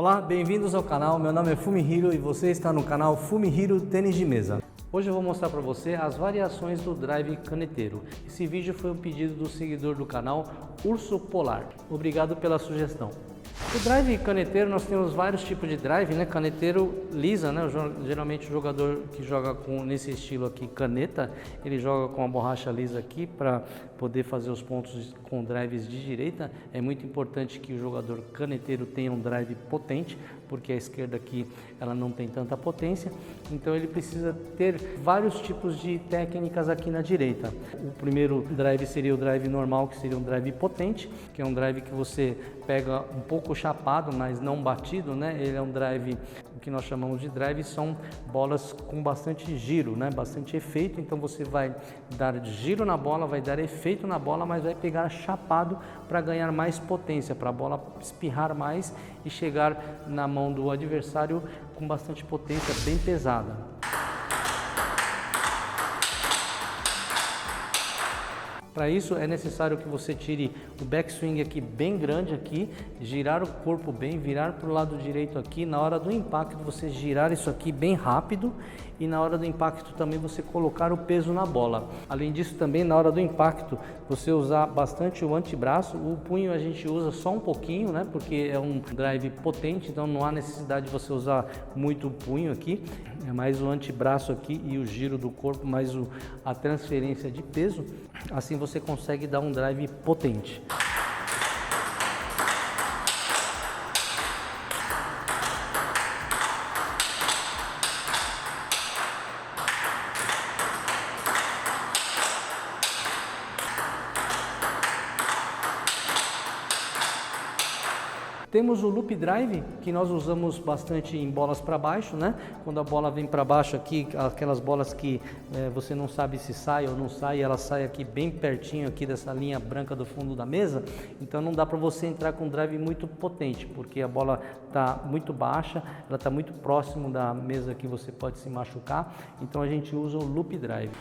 Olá, bem-vindos ao canal. Meu nome é Fumihiro e você está no canal Fumihiro Tênis de Mesa. Hoje eu vou mostrar para você as variações do drive caneteiro. Esse vídeo foi um pedido do seguidor do canal Urso Polar. Obrigado pela sugestão. O drive caneteiro, nós temos vários tipos de drive, né? Caneteiro lisa, né? Geralmente o jogador que joga nesse estilo aqui, caneta, ele joga com a borracha lisa aqui para poder fazer os pontos com drives de direita. É muito importante que o jogador caneteiro tenha um drive potente, porque a esquerda aqui ela não tem tanta potência, então ele precisa ter vários tipos de técnicas aqui na direita. O primeiro drive seria o drive normal, que seria um drive potente, que é um drive que você pega um pouco chapado, mas não batido, né? Ele é um drive, o que nós chamamos de drive, são bolas com bastante giro, né? Bastante efeito, então você vai dar giro na bola, vai dar efeito na bola, mas vai pegar chapado para ganhar mais potência, para a bola espirrar mais e chegar na mão do adversário com bastante potência, bem pesada. Para isso é necessário que você tire o backswing aqui bem grande aqui, girar o corpo bem, virar para o lado direito aqui. Na hora do impacto você girar isso aqui bem rápido e na hora do impacto também você colocar o peso na bola. Além disso também na hora do impacto você usar bastante o antebraço. O punho a gente usa só um pouquinho, né? Porque é um drive potente, então não há necessidade de você usar muito o punho aqui. É mais o antebraço aqui e o giro do corpo, mais a transferência de peso. Assim você consegue dar um drive potente. Temos o loop drive, que nós usamos bastante em bolas para baixo, né? Quando a bola vem para baixo aqui, aquelas bolas que você não sabe se sai ou não sai, ela sai aqui bem pertinho aqui dessa linha branca do fundo da mesa, então não dá para você entrar com um drive muito potente, porque a bola está muito baixa, ela está muito próximo da mesa que você pode se machucar, então a gente usa o loop drive.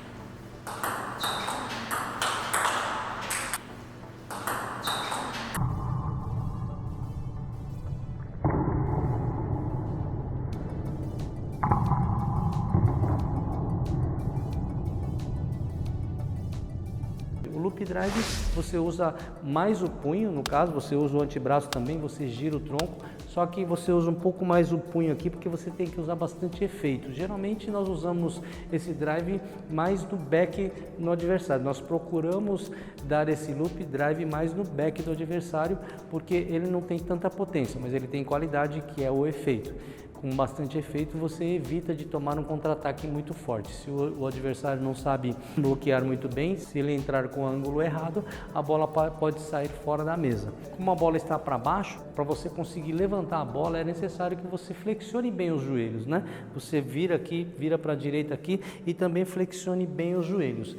O loop drive você usa mais o punho, no caso você usa o antebraço também, você gira o tronco, só que você usa um pouco mais o punho aqui porque você tem que usar bastante efeito. Geralmente nós usamos esse drive mais no back no adversário, nós procuramos dar esse loop drive mais no back do adversário porque ele não tem tanta potência, mas ele tem qualidade, que é o efeito. Com bastante efeito você evita de tomar um contra-ataque muito forte. Se o adversário não sabe bloquear muito bem, se ele entrar com o ângulo errado, a bola pode sair fora da mesa. Como a bola está para baixo, para você conseguir levantar a bola é necessário que você flexione bem os joelhos, né? Você vira aqui, vira para a direita aqui e também flexione bem os joelhos.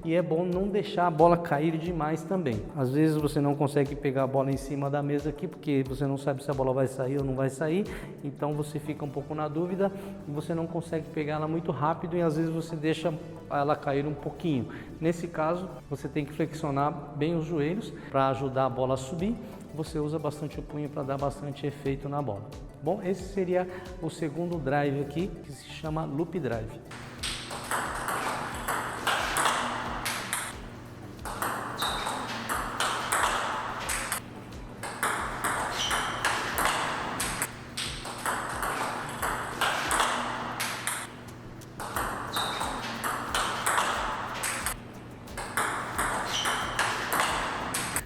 E é bom não deixar a bola cair demais também. Às vezes você não consegue pegar a bola em cima da mesa aqui, porque você não sabe se a bola vai sair ou não vai sair. Então você fica um pouco na dúvida e você não consegue pegar ela muito rápido e às vezes você deixa ela cair um pouquinho. Nesse caso, você tem que flexionar bem os joelhos para ajudar a bola a subir. Você usa bastante o punho para dar bastante efeito na bola. Bom, esse seria o segundo drive aqui, que se chama loop drive.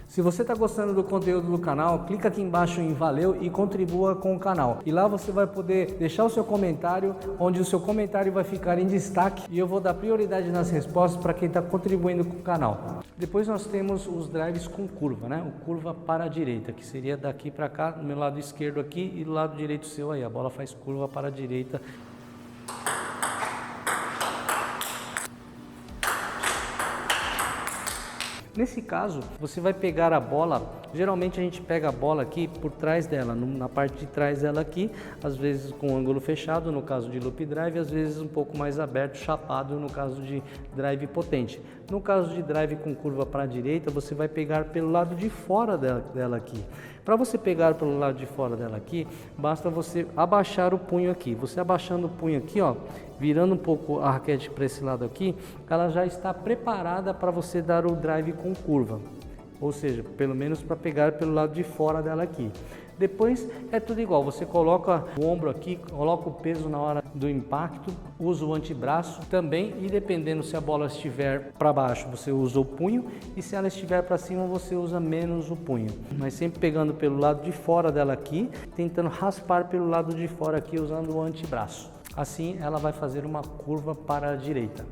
Se você está gostando do conteúdo do canal, clica aqui embaixo em valeu e contribua com o canal. E lá você vai poder deixar o seu comentário, onde o seu comentário vai ficar em destaque e eu vou dar prioridade nas respostas para quem está contribuindo com o canal. Depois nós temos os drives com curva, né? O curva para a direita, que seria daqui para cá, do meu lado esquerdo aqui e do lado direito seu aí. A bola faz curva para a direita. Nesse caso, você vai pegar a bola, geralmente a gente pega a bola aqui por trás dela, na parte de trás dela aqui, às vezes com ângulo fechado, no caso de loop drive, às vezes um pouco mais aberto, chapado, no caso de drive potente. No caso de drive com curva para a direita, você vai pegar pelo lado de fora dela aqui. Para você pegar pelo lado de fora dela aqui, basta você abaixar o punho aqui. Você abaixando o punho aqui, ó, virando um pouco a raquete para esse lado aqui, ela já está preparada para você dar o drive com curva. Ou seja, pelo menos para pegar pelo lado de fora dela aqui. Depois é tudo igual, você coloca o ombro aqui, coloca o peso na hora do impacto, usa o antebraço também, e dependendo se a bola estiver para baixo, você usa o punho, e se ela estiver para cima, você usa menos o punho. Mas sempre pegando pelo lado de fora dela aqui, tentando raspar pelo lado de fora aqui usando o antebraço. Assim ela vai fazer uma curva para a direita.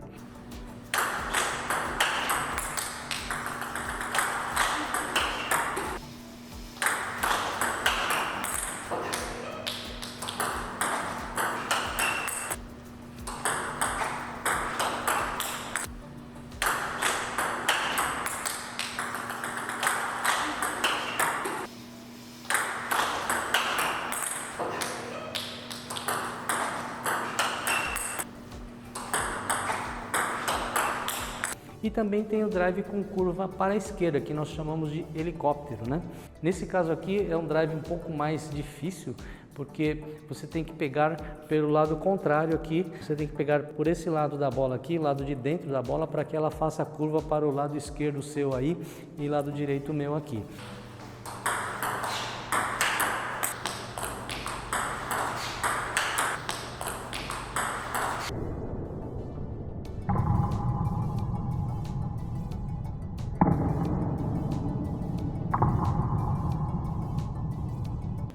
E também tem o drive com curva para a esquerda, que nós chamamos de helicóptero, né? Nesse caso aqui é um drive um pouco mais difícil, porque você tem que pegar pelo lado contrário aqui, você tem que pegar por esse lado da bola aqui, lado de dentro da bola, para que ela faça a curva para o lado esquerdo seu aí e lado direito meu aqui.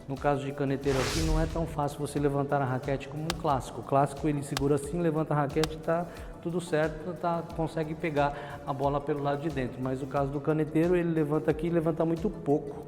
No caso de caneteiro aqui, não é tão fácil você levantar a raquete como um clássico. O clássico ele segura assim, levanta a raquete, tá tudo certo, consegue pegar a bola pelo lado de dentro. Mas no caso do caneteiro, ele levanta aqui e levanta muito pouco.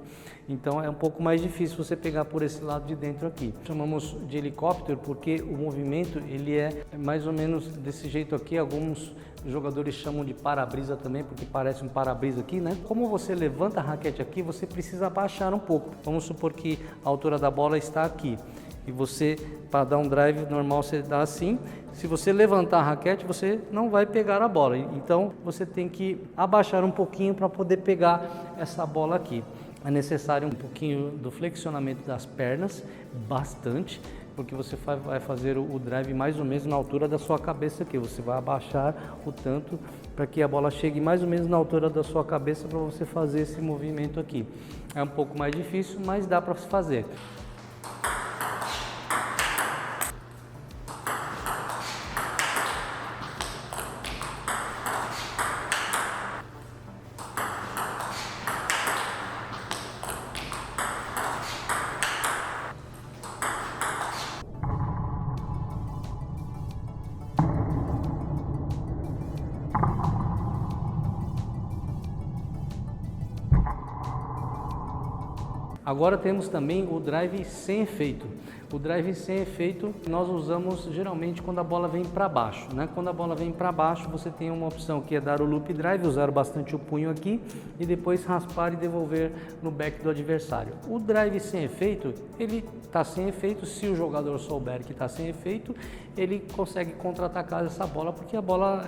Então é um pouco mais difícil você pegar por esse lado de dentro aqui. Chamamos de helicóptero porque o movimento ele é mais ou menos desse jeito aqui. Alguns jogadores chamam de para-brisa também, porque parece um para-brisa aqui, né? Como você levanta a raquete aqui, você precisa abaixar um pouco. Vamos supor que a altura da bola está aqui. E você, para dar um drive normal, você dá assim. Se você levantar a raquete, você não vai pegar a bola. Então, você tem que abaixar um pouquinho para poder pegar essa bola aqui. É necessário um pouquinho do flexionamento das pernas, bastante, porque você vai fazer o drive mais ou menos na altura da sua cabeça aqui. Você vai abaixar o tanto para que a bola chegue mais ou menos na altura da sua cabeça para você fazer esse movimento aqui. É um pouco mais difícil, mas dá para fazer. Agora temos também o drive sem efeito. O drive sem efeito nós usamos geralmente quando a bola vem para baixo, né? Quando a bola vem para baixo, você tem uma opção que é dar o loop drive, usar bastante o punho aqui e depois raspar e devolver no back do adversário. O drive sem efeito, ele está sem efeito. Se o jogador souber que está sem efeito, ele consegue contra-atacar essa bola, porque a bola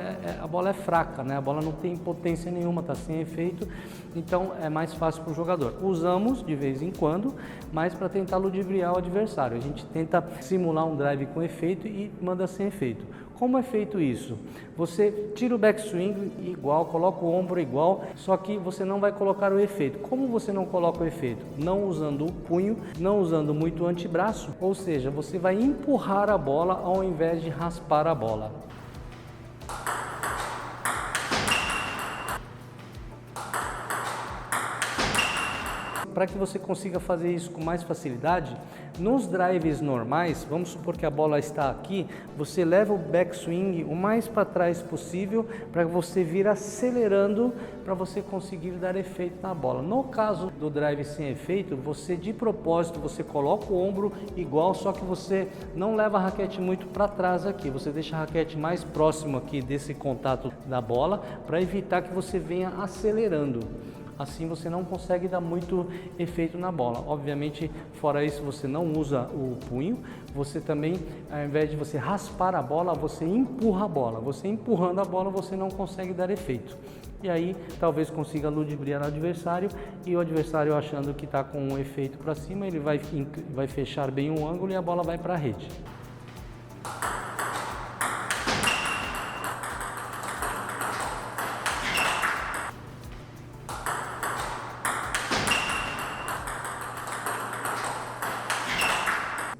é fraca, né? A bola não tem potência nenhuma, está sem efeito, então é mais fácil para o jogador. Usamos de vez em quando, mas para tentar ludibriar o adversário. A gente tenta simular um drive com efeito e manda sem efeito. Como é feito isso? Você tira o backswing igual, coloca o ombro igual, só que você não vai colocar o efeito. Como você não coloca o efeito? Não usando o punho, não usando muito o antebraço, ou seja, você vai empurrar a bola ao invés de raspar a bola. para que você consiga fazer isso com mais facilidade, nos drives normais, vamos supor que a bola está aqui, você leva o backswing o mais para trás possível para você vir acelerando para você conseguir dar efeito na bola. No caso do drive sem efeito, você de propósito, você coloca o ombro igual, só que você não leva a raquete muito para trás aqui, você deixa a raquete mais próximo aqui desse contato da bola para evitar que você venha acelerando. Assim você não consegue dar muito efeito na bola. Obviamente, fora isso, você não usa o punho. Você também, ao invés de você raspar a bola, você empurra a bola. Você empurrando a bola, você não consegue dar efeito. E aí, talvez consiga ludibriar o adversário, e o adversário achando que está com um efeito para cima, ele vai fechar bem o ângulo e a bola vai para a rede.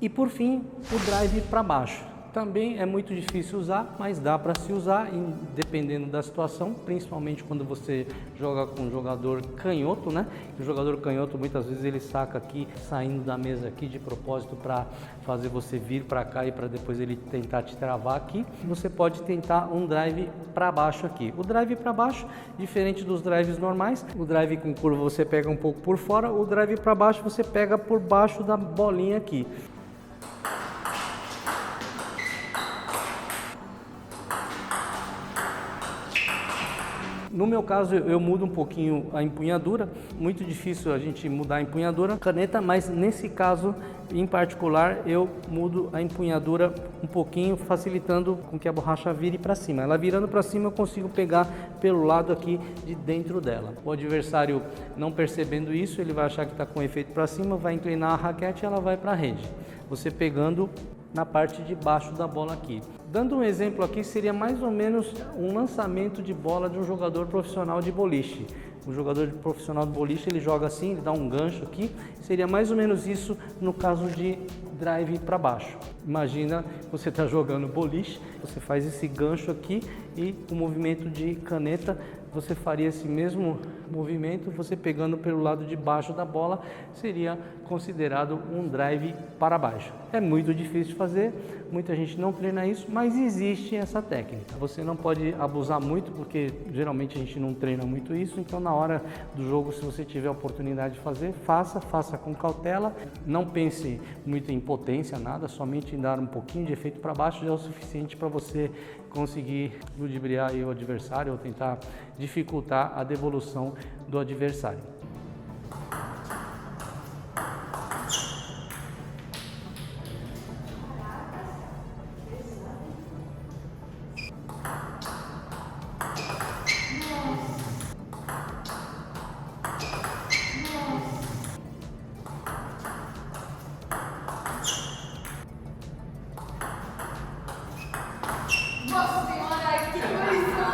E por fim, o drive para baixo. Também é muito difícil usar, mas dá para se usar, dependendo da situação, principalmente quando você joga com um jogador canhoto, né? O jogador canhoto muitas vezes ele saca aqui, saindo da mesa aqui de propósito para fazer você vir para cá e para depois ele tentar te travar aqui. Você pode tentar um drive para baixo aqui. O drive para baixo, diferente dos drives normais, o drive com curva você pega um pouco por fora, o drive para baixo você pega por baixo da bolinha aqui. No meu caso, eu mudo um pouquinho a empunhadura, muito difícil a gente mudar a empunhadura caneta, mas nesse caso em particular eu mudo a empunhadura um pouquinho, facilitando com que a borracha vire para cima. Ela virando para cima eu consigo pegar pelo lado aqui de dentro dela. O adversário não percebendo isso, ele vai achar que está com efeito para cima, vai inclinar a raquete e ela vai para a rede. Você pegando na parte de baixo da bola aqui. Dando um exemplo aqui, seria mais ou menos um lançamento de bola de um jogador profissional de boliche. O jogador profissional de boliche, ele joga assim, ele dá um gancho aqui, seria mais ou menos isso no caso de drive para baixo. Imagina você está jogando boliche, você faz esse gancho aqui e o movimento de caneta, você faria esse mesmo movimento, você pegando pelo lado de baixo da bola, seria considerado um drive para baixo. É muito difícil de fazer, muita gente não treina isso, mas existe essa técnica. Você não pode abusar muito, porque geralmente a gente não treina muito isso, então na hora do jogo, se você tiver a oportunidade de fazer, faça com cautela, não pense muito em potência, nada, somente em dar um pouquinho de efeito para baixo já é o suficiente para você conseguir ludibriar o adversário ou tentar dificultar a devolução do adversário. Nossa senhora, que coisa!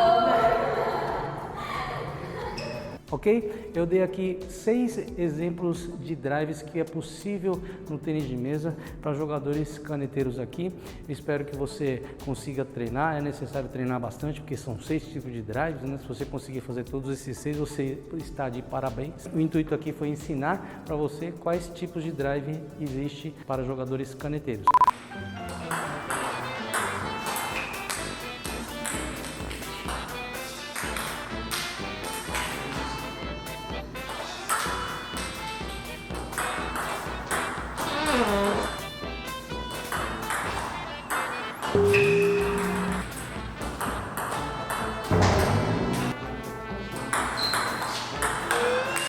Ok? Eu dei aqui 6 exemplos de drives que é possível no tênis de mesa para jogadores caneteiros aqui. Espero que você consiga treinar, é necessário treinar bastante porque são 6 tipos de drives, né? Se você conseguir fazer todos esses 6, você está de parabéns. O intuito aqui foi ensinar para você quais tipos de drive existe para jogadores caneteiros.